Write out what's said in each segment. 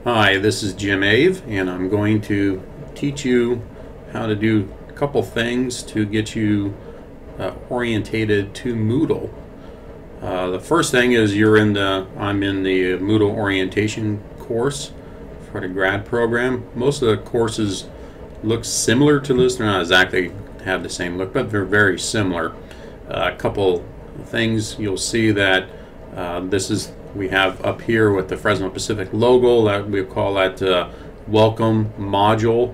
Hi, this is Jim Ave, and I'm going to teach you how to do a couple things to get you orientated to Moodle. The first thing is I'm in the Moodle orientation course for the grad program. Most of the courses look similar to this. They're not exactly have the same look, but they're very similar. A couple things you'll see that we have up here with the Fresno Pacific logo, that we call that welcome module,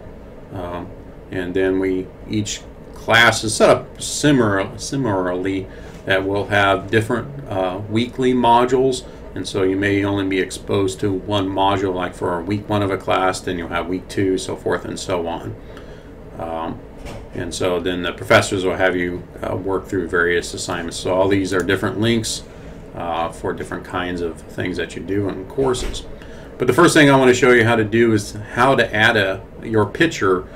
and then each class is set up similarly, that will have different weekly modules, and so you may only be exposed to one module, like for week 1 of a class, then you'll have week 2, so forth and so on. And so then the professors will have you work through various assignments. So all these are different links for different kinds of things that you do in courses. But the first thing I want to show you how to do is how to add your picture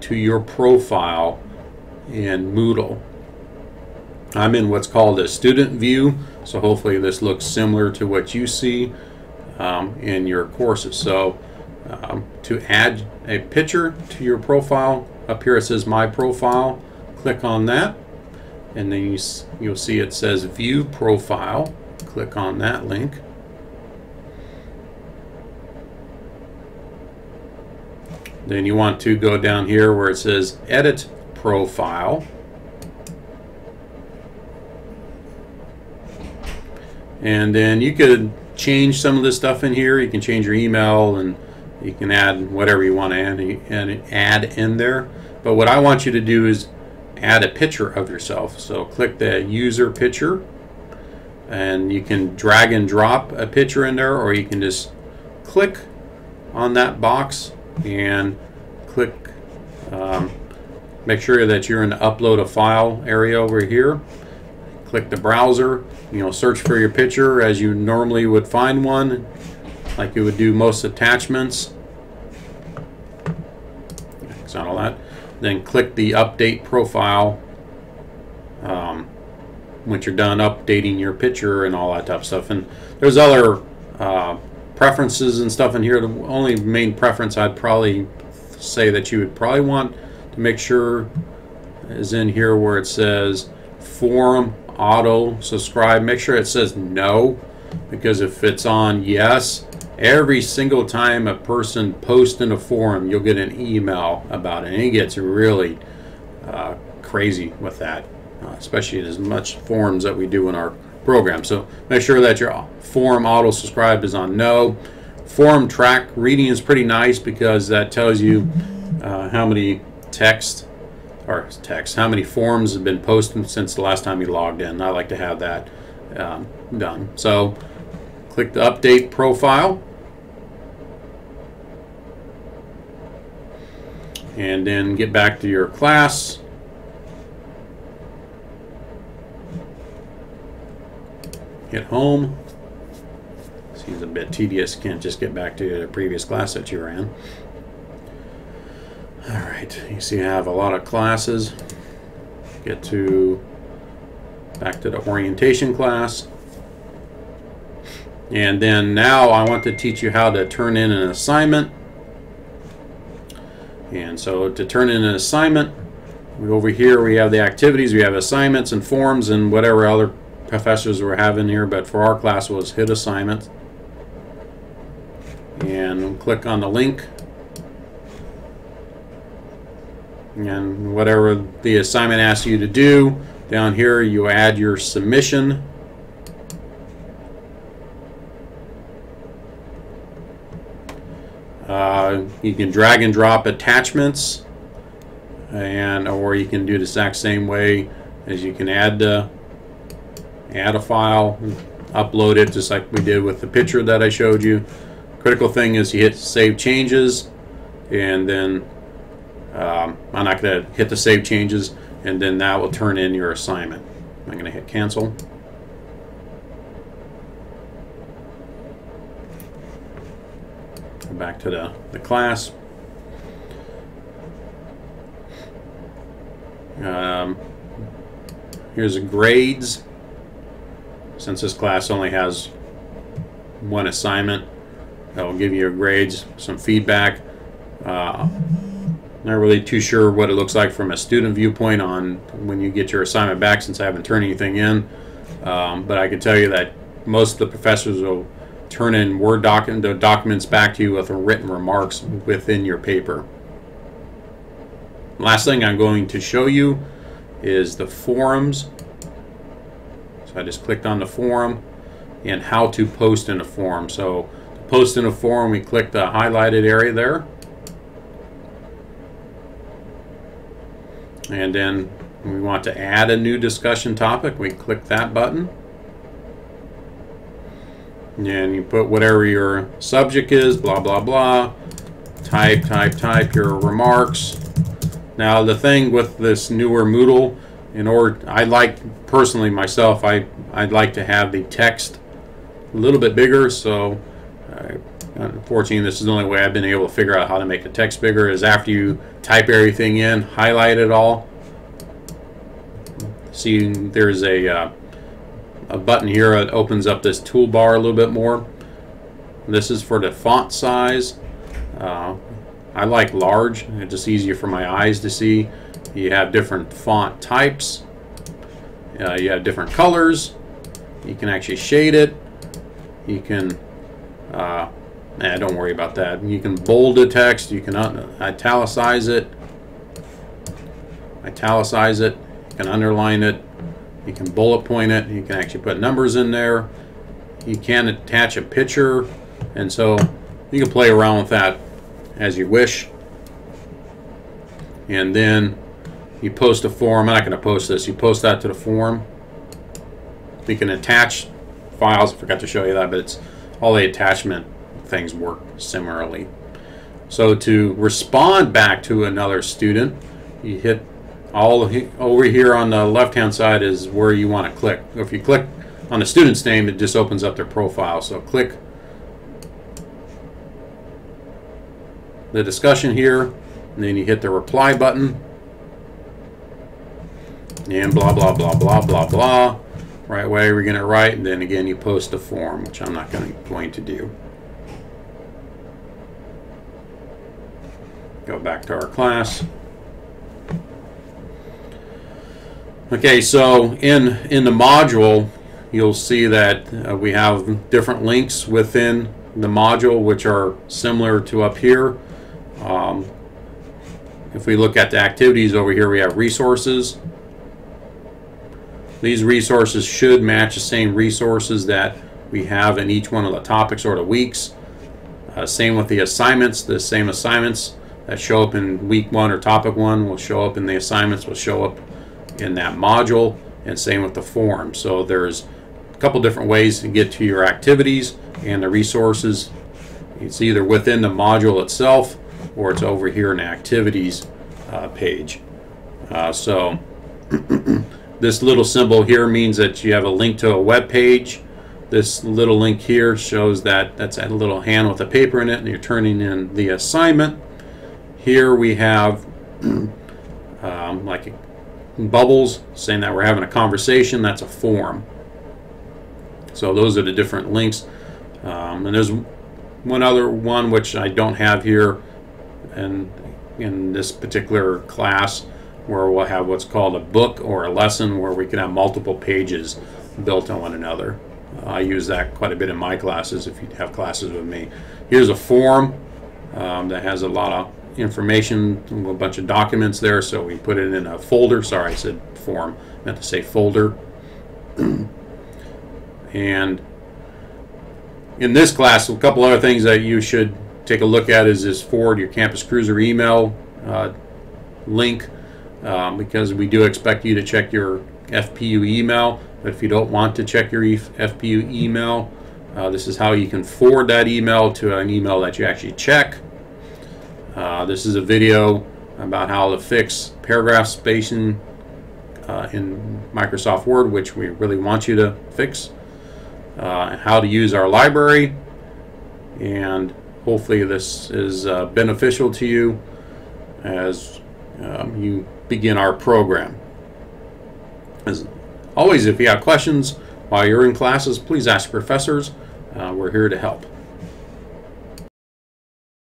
to your profile in Moodle. I'm in what's called a student view, so hopefully this looks similar to what you see in your courses. So to add a picture to your profile, up here it says My Profile. Click on that, and then you'll see it says View Profile. Click on that link. Then you want to go down here where it says Edit Profile. And then you could change some of the stuff in here. You can change your email, and you can add whatever you want to add in there. But what I want you to do is add a picture of yourself. So click the user picture, and you can drag and drop a picture in there, or you can just click on that box and click, make sure that you're in the upload a file area over here. Click the browser, search for your picture as you normally would find one, like you would do most attachments. X on all that. Then click the update profile once you're done updating your picture and all that type of stuff. And there's other preferences and stuff in here. The only main preference I'd probably say that you would probably want to make sure is in here where it says forum auto subscribe. Make sure it says no, because if it's on yes, every single time a person posts in a forum, you'll get an email about it, and it gets really crazy with that, especially as much forums that we do in our program. So make sure that your forum auto subscribe is on no. Forum track reading is pretty nice, because that tells you how many how many forums have been posted since the last time you logged in. I like to have that done. So click the update profile, and then get back to your class. Hit home. Seems a bit tedious. Can't just get back to the previous class that you were in. Alright, you see I have a lot of classes. Get back to the orientation class. And then now I want to teach you how to turn in an assignment. And so to turn in an assignment, over here we have the activities, we have assignments and forms and whatever other professors we're having here, but for our class was hit assignment. And click on the link. And whatever the assignment asks you to do, down here you add your submission. You can drag and drop attachments, or you can do the exact same way as you can add a file, upload it just like we did with the picture that I showed you. Critical thing is you hit save changes, and then I'm not going to hit the save changes, and then that will turn in your assignment. I'm going to hit cancel. Go back to the class. Here's the grades. Since this class only has one assignment, That'll give you your grades, some feedback. Not really too sure what it looks like from a student viewpoint on when you get your assignment back, since I haven't turned anything in. But I can tell you that most of the professors will turn in Word documents back to you with written remarks within your paper. Last thing I'm going to show you is the forums. So I just clicked on the forum and how to post in a forum. So to post in a forum, we click the highlighted area there. And then we want to add a new discussion topic. We click that button. And you put whatever your subject is, blah, blah, blah. Type your remarks. Now the thing with this newer Moodle, I like, personally myself, I'd like to have the text a little bit bigger. So unfortunately, this is the only way I've been able to figure out how to make the text bigger, is after you type everything in, highlight it all. See, there's a button here that opens up this toolbar a little bit more. This is for the font size. I like large. It's just easier for my eyes to see. You have different font types. You have different colors. You can actually shade it. You can don't worry about that. You can bold the text. You can italicize it. You can underline it. You can bullet point it. You can actually put numbers in there. You can attach a picture, and so you can play around with that as you wish. And then you post a form. I'm not going to post this. You post that to the forum. You can attach files. I forgot to show you that, but it's all the attachment things work similarly. So to respond back to another student, you hit over here on the left hand side is where you want to click. If you click on the student's name, it just opens up their profile. So click the discussion here, and then you hit the reply button, and blah blah blah blah blah blah. Right way we're going to write, and then again you post a form, which I'm not going to do. Go back to our class. Okay, so in the module, you'll see that we have different links within the module, which are similar to up here. If we look at the activities over here, we have resources. These resources should match the same resources that we have in each one of the topics or the weeks. Same with the assignments. The same assignments that show up in week 1 or topic 1 will show up in the assignments, will show up in that module, and same with the form. So there's a couple different ways to get to your activities and the resources. It's either within the module itself, or it's over here in the activities page. So this little symbol here means that you have a link to a web page. This little link here shows that that's a little hand with a paper in it, and you're turning in the assignment. Here we have like bubbles saying that we're having a conversation. That's a form. So those are the different links. And there's one other one which I don't have here, and in this particular class, where we'll have what's called a book or a lesson, where we can have multiple pages built on one another. I use that quite a bit in my classes if you have classes with me. Here's a form that has a lot of information, a bunch of documents there, so we put it in a folder. Sorry, I said form, I meant to say folder. And in this class, a couple other things that you should take a look at is this forward your Campus Cruiser email link, because we do expect you to check your FPU email. But if you don't want to check your FPU email, this is how you can forward that email to an email that you actually check. This is a video about how to fix paragraph spacing in Microsoft Word, which we really want you to fix. How to use our library, and hopefully this is beneficial to you as you begin our program. As always, if you have questions while you're in classes, please ask professors. We're here to help.